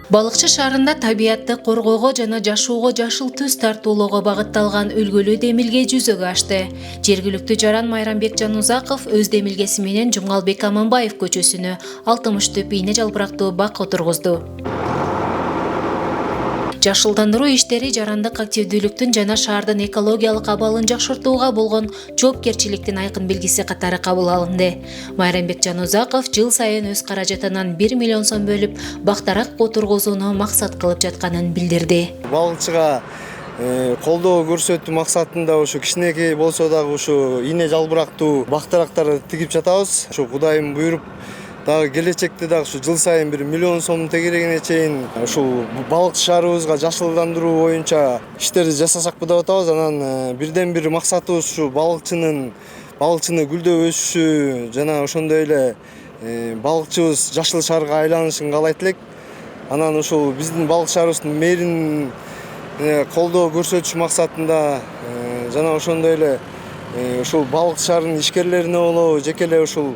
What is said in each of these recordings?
Балыкчы шаарында табиатты коргоого жана жашоого жашыл түс тартуулоого багытталган үлгүлүү демилге жүзөгө ашты. Жергиликтүү жаран Майрамбек Жанузаков өз демилгеси менен Жумгалбек Аманбаев көчөсүнө 60 түп ийне жалбырактуу бак отургузду. Жашылдандыруу иштери жарандык активдүүлүктүн жана шаардын экологиялык абалын жакшыртууга болгон жоопкерчиликтин айкын белгиси катары кабыл алынды. Майрамбек Жанузаков жыл сайын өз каражатынан 1 миллион сом бөлүп бактарак отургузууну максат кылып жатканын билдирди. Балыкчыга колдоо көрсөтүү максатында ушу кичинекей болсо дагы ушу ийне жалбырактуу бактарактарды тигип жатабыз. Ушу Кудайым буйруп дагы келечекте дагы ушу жыл сайын 1 миллион сом тегерегине чейин ушул балыкчы шаарыбызга жашылдандыруу боюнча иштерди жасасакпы деп атабыз. Анан бирден бир максатыбыз ушу балыкчыны гүлдөп өсүшү жана ошондой эле балыкчыбыз жашыл шаарга айланышын каалайт элек. Анан ушул биздин балык шаарыбыздын мэрин колдоо көрсөтүш максатында жана ошондой эле ушул балык шаарынын ишкерлерине болобу, жеке эле ушул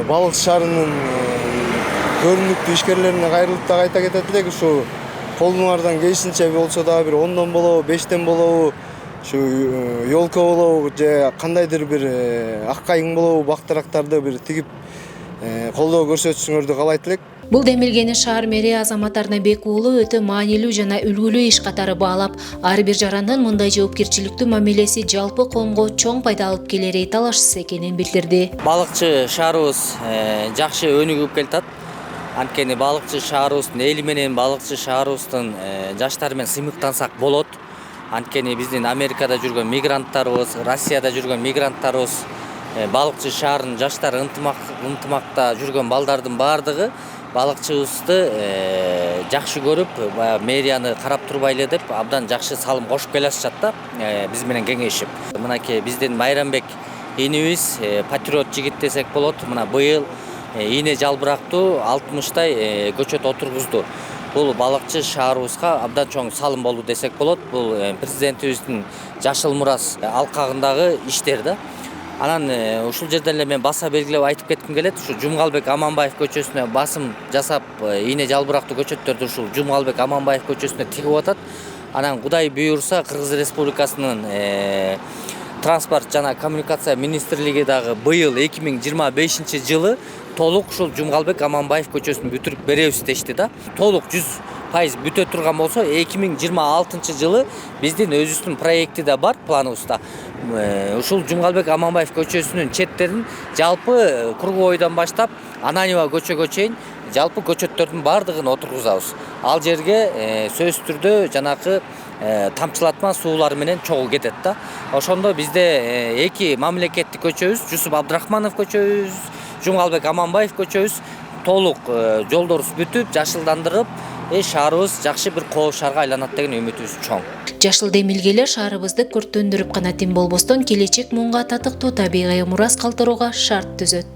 балык шаарынын көрүнүктүү ишкерлерине кайрылып да айта кетет элек. Ушу колуңардан келишинче болсо дагы бир 10дон болобу, 5тен болобу, ушу ёлка болобу же кандайдыр бир ак кайың болобу бактарактарды бир тигип колдоо көрсөтүшүңөрдү каалайт элек. Бул демилгени шаар мэрия Азамат Арнабек уулу өтө маанилүү жана үлгүлүү иш катары баалап, ар бир жарандын мындай жоопкерчиликтүү мамилеси жалпы коомго чоң пайда алып келери талашсыз экенин билдирди. Балыкчы шаарыбыз жакшы өнүгүп келатат. Анткени балыкчы шаарыбыздын эли менен, балыкчы шаарыбыздын жаштары менен сыймыктансак болот. Анткени биздин Америкада жүргөн мигранттарыбыз, Россияда жүргөн мигранттарыбыз, балыкчы шаарынын жаштары ынтымакта жүргөн балдардын баардыгы балыкчыбызды жакшы көрүп, мэрияны карап турбай эле деп абдан жакшы салым кошуп келатышат да, биз менен кеңешип. Мынакей биздин Майрамбек инибиз патриот жигит десек болот. Мына быйыл ийне жалбырактуу 60 көчөт отургузду. Бул балыкчы шаарыбызга абдан чоң салым болду десек болот. Бул президентибиздин жашыл мурас алкагындагы иштер да. Анан ушул жерден эле мен баса белгилеп айтып кетким келет. Ушу Жумгалбек Аманбаев көчөсүнө басым жасап, ийне жалбырактуу көчөттөрдү ушул Жумгалбек Аманбаев көчөсүнө тигип атат. Анан Кудай буйрса Кыргыз Республикасынын транспорт жана коммуникация министрлиги дагы быйыл 2025 жылы толук ушул Жумгалбек Аманбаев көчөсүн бүтүрүп беребиз дешти да. Толук 100% бүтө турган болсо 2026 жылы биздин өзүбүздүн проекти да бар планыбызда. Ушул Жумгалбек Аманбаев көчөсүнүн четтерин жалпы Кургойдон баштап Ананева көчөгө чейин жалпы көчөттөрдүн баардыгын отургузабыз. Ал жерге сөзсүз түрдө жанакы тамчылатма суулар менен чогуу кетет да. Ошондо бизде эки мамлекеттик көчөбүз, Жусуп Абдрахманов көчөбүз, Жумгалбек Аманбаев көчөбүз толук жолдорубуз бүтүп, жашылдандырып, шаарыбыз жакшы бир кооз шаарга айланат деген үмүтүбүз чоң. Жашыл демилгелер шаарыбызды көркөндүрүп гана тим болбостон келечек муңга татыктуу табигый мурас калтырууга шарт түзөт.